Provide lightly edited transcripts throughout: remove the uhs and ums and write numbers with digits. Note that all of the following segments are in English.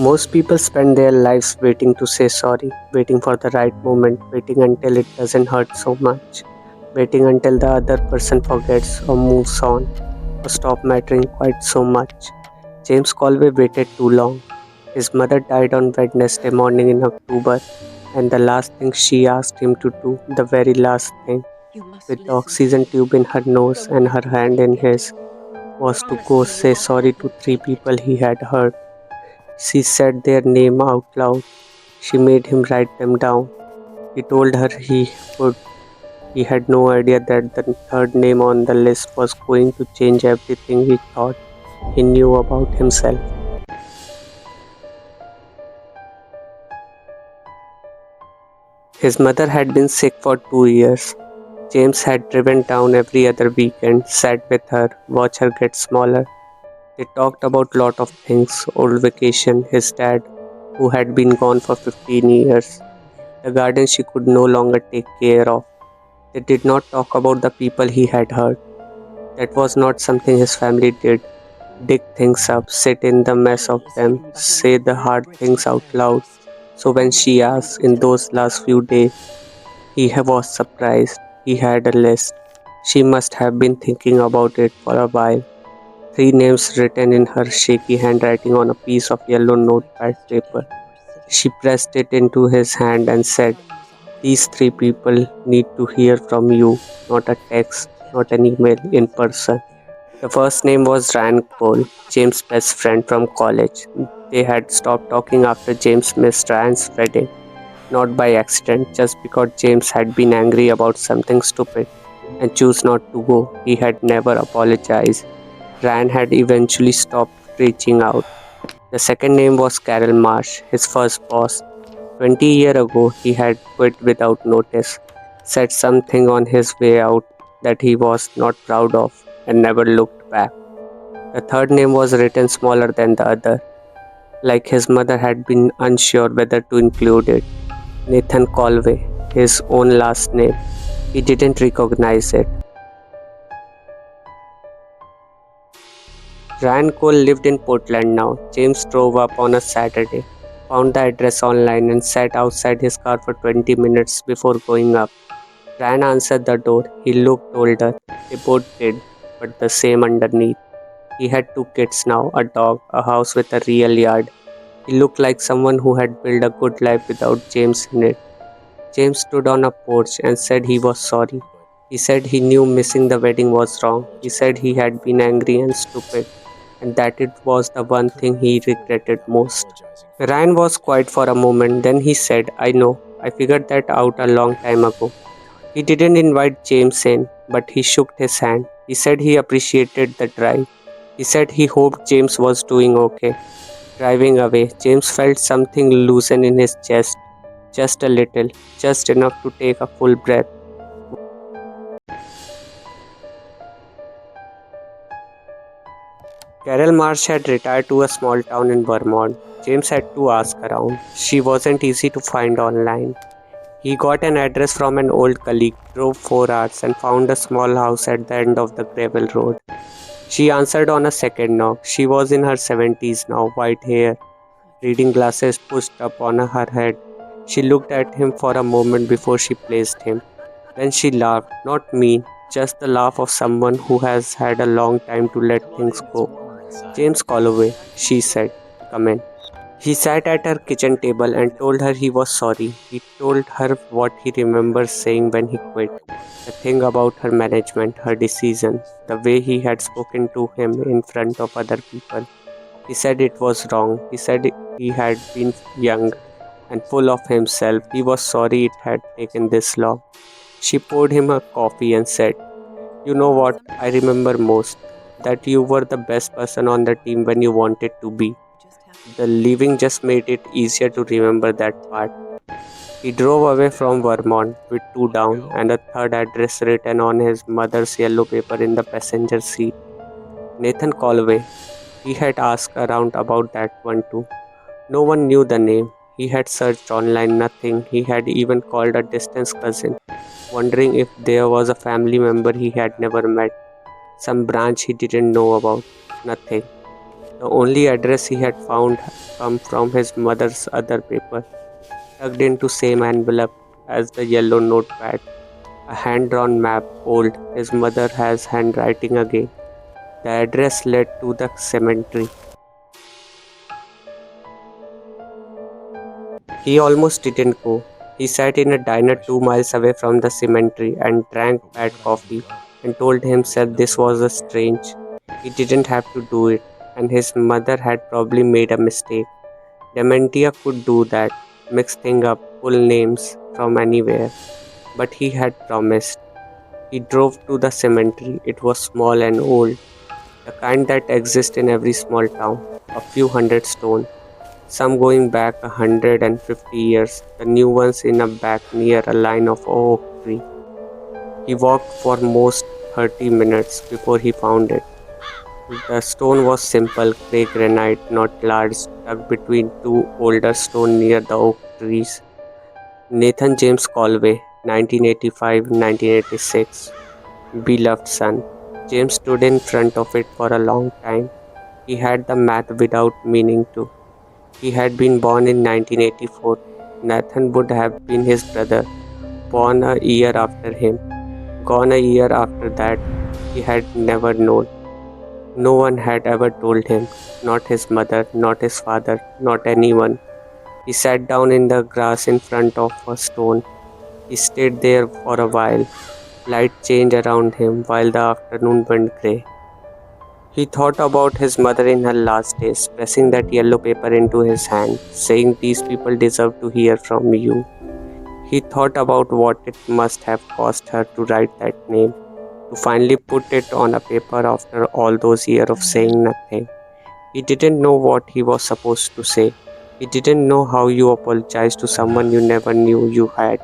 Most people spend their lives waiting to say sorry, waiting for the right moment, waiting until it doesn't hurt so much, waiting until the other person forgets or moves on or stop mattering quite so much. James Colway waited too long. His mother died on Wednesday morning in October, and the last thing she asked him to do, the very last thing, with the oxygen tube in her nose and her hand in his, was to go say sorry to three people he had hurt. She said their name out loud. She made him write them down. He told her he would. He had no idea that the third name on the list was going to change everything he thought he knew about himself. His mother had been sick for 2 years. James had driven down every other weekend, sat with her, watched her get smaller. They talked about lot of things, old vacation, his dad, who had been gone for 15 years, the garden she could no longer take care of. They did not talk about the people he had hurt. That was not something his family did. Dig things up, sit in the mess of them, say the hard things out loud. So when she asked in those last few days, was surprised. He had a list. She must have been thinking about it for a while. Three names written in her shaky handwriting on a piece of yellow notepad paper. She pressed it into his hand and said, "These three people need to hear from you, not a text, not an email, in person." The first name was Ryan Cole, James' best friend from college. They had stopped talking after James missed Ryan's wedding, not by accident, just because James had been angry about something stupid and chose not to go. He had never apologized. Ryan had eventually stopped reaching out. The second name was Carol Marsh, his first boss. 20 years ago, he had quit without notice, said something on his way out that he was not proud of, and never looked back. The third name was written smaller than the other, like his mother had been unsure whether to include it. Nathan Colway, his own last name. He didn't recognize it. Ryan Cole lived in Portland now. James drove up on a Saturday, found the address online, and sat outside his car for 20 minutes before going up. Ryan answered the door. He looked older. They both did, but the same underneath. He had two kids now, a dog, a house with a real yard. He looked like someone who had built a good life without James in it. James stood on a porch and said he was sorry. He said he knew missing the wedding was wrong. He said he had been angry and stupid, and that it was the one thing he regretted most. Ryan was quiet for a moment, then he said, "I know. I figured that out a long time ago." He didn't invite James in, but he shook his hand. He said he appreciated the drive. He said he hoped James was doing okay. Driving away, James felt something loosen in his chest, just a little, just enough to take a full breath. Carol Marsh had retired to a small town in Vermont. James had to ask around. She wasn't easy to find online. He got an address from an old colleague, drove 4 hours, and found a small house at the end of the gravel road. She answered on a second knock. She was in her 70s now, white hair, reading glasses pushed up on her head. She looked at him for a moment before she placed him. Then she laughed, not mean, just the laugh of someone who has had a long time to let things go. "James Calloway," she said, "come in." He sat at her kitchen table and told her he was sorry. He told her what he remembers saying when he quit. The thing about her management, her decision, the way he had spoken to him in front of other people. He said it was wrong. He said he had been young and full of himself. He was sorry it had taken this long. She poured him a coffee and said, "You know what I remember most? That you were the best person on the team when you wanted to be." The leaving just made it easier to remember that part. He drove away from Vermont with two down and a third address written on his mother's yellow paper in the passenger seat. Nathan Colway. He had asked around about that one too. No one knew the name. He had searched online, nothing. He had even called a distant cousin, wondering if there was a family member he had never met, some branch he didn't know about. Nothing. The only address he had found come from his mother's other paper, tucked into same envelope as the yellow notepad. A hand-drawn map, old. His mother has handwriting again. The address led to the cemetery. He almost didn't go. He sat in a diner 2 miles away from the cemetery and drank bad coffee and told himself this was a strange. He didn't have to do it, and his mother had probably made a mistake. Dementia could do that, mix things up, pull names from anywhere. But he had promised. He drove to the cemetery. It was small and old, the kind that exists in every small town, a few hundred stone, some going back 150 years, the new ones in a back near a line of oak tree. He walked for most 30 minutes before he found it. The stone was simple, grey granite, not large, stuck between two older stones near the oak trees. Nathan James Colway, 1985-1986. Beloved son. James stood in front of it for a long time. He had the math without meaning to. He had been born in 1984. Nathan would have been his brother, born a year after him, gone a year after that. He had never known. No one had ever told him, not his mother, not his father, not anyone. He sat down in the grass in front of a stone. He stayed there for a while. Light changed around him while the afternoon went grey. He thought about his mother in her last days, pressing that yellow paper into his hand, saying, "These people deserve to hear from you." He thought about what it must have cost her to write that name, to finally put it on a paper after all those years of saying nothing. He didn't know what he was supposed to say. He didn't know how you apologize to someone you never knew you had.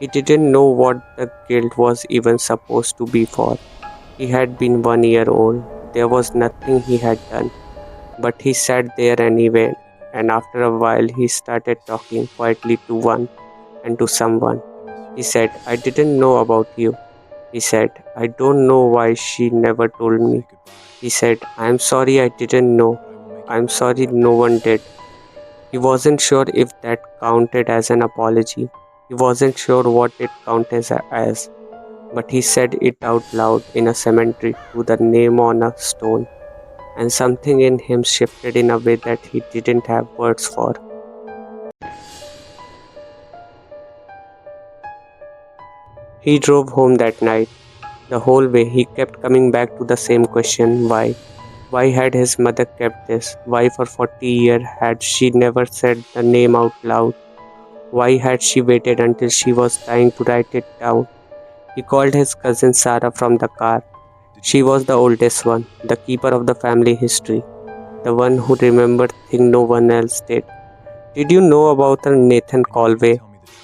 He didn't know what the guilt was even supposed to be for. He had been 1 year old. There was nothing he had done. But he sat there anyway, and after a while he started talking quietly to one and to someone. He said, "I didn't know about you." He said, "I don't know why she never told me." He said, "I'm sorry I didn't know. I'm sorry no one did." He wasn't sure if that counted as an apology. He wasn't sure what it counted as. But he said it out loud in a cemetery to the name on a stone, and something in him shifted in a way that he didn't have words for. He drove home that night. The whole way he kept coming back to the same question: why? Why had his mother kept this? Why for 40 years had she never said the name out loud? Why had she waited until she was dying to write it down? He called his cousin Sarah from the car. She was the oldest one, the keeper of the family history, the one who remembered things no one else did. "Did you know about a Nathan Colway?"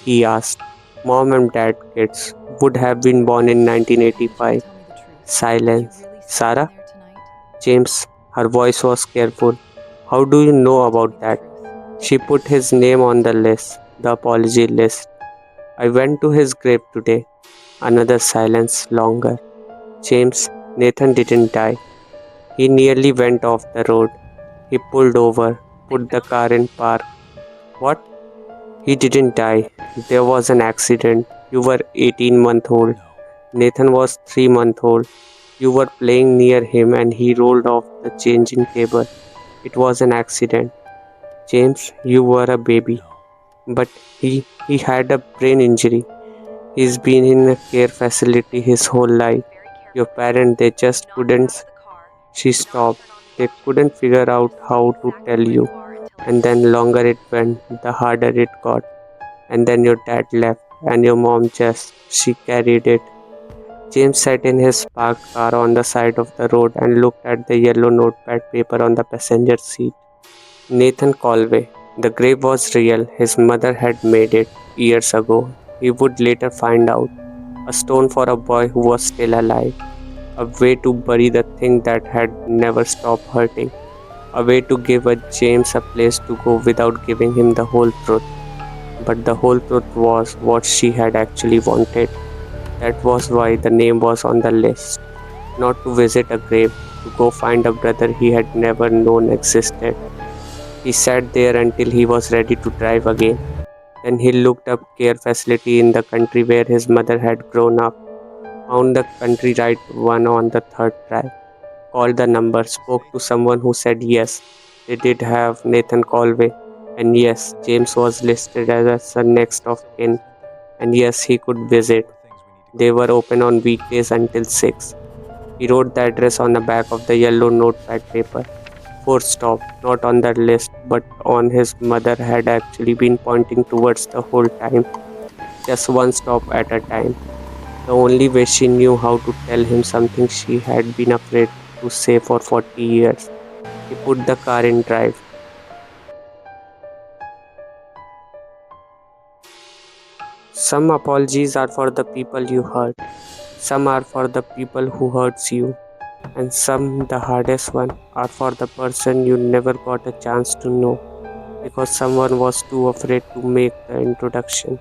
he asked. "Mom and dad kids. Would have been born in 1985. Silence. "Sarah?" "James." Her voice was careful. "How do you know about that?" She put his name on the list, the apology list. "I went to his grave today." Another silence, longer. "James, Nathan didn't die. He nearly went off the road. He pulled over, put the car in park." "What?" "He didn't die. There was an accident. You were 18-month old. Nathan was 3-month old. You were playing near him and he rolled off the changing table. It was an accident. James, you were a baby." "But he had a brain injury. He's been in a care facility his whole life. Your parents, they just couldn't." She stopped. "They couldn't figure out how to tell you. And then longer it went, the harder it got. And then your dad left, and your mom she carried it." James sat in his parked car on the side of the road and looked at the yellow notepad paper on the passenger seat. Nathan Colway. The grave was real. His mother had made it years ago. He would later find out. A stone for a boy who was still alive. A way to bury the thing that had never stopped hurting. A way to give a James a place to go without giving him the whole truth. But the whole truth was what she had actually wanted. That was why the name was on the list. not to visit a grave, to go find a brother he had never known existed. He sat there until he was ready to drive again. Then he looked up care facility in the country where his mother had grown up, found the country right one on the third try, called the number, spoke to someone who said yes, they did have Nathan Colway, and yes, James was listed as a next of kin, and yes, he could visit. They were open on weekdays until 6. He wrote the address on the back of the yellow notepad paper. Fourth stop, not on the list, but on his mother had actually been pointing towards the whole time, just one stop at a time. The only way she knew how to tell him something she had been afraid to say for 40 years. He put the car in drive. Some apologies are for the people you hurt. Some are for the people who hurts you. And some, the hardest one, are for the person you never got a chance to know because someone was too afraid to make the introduction.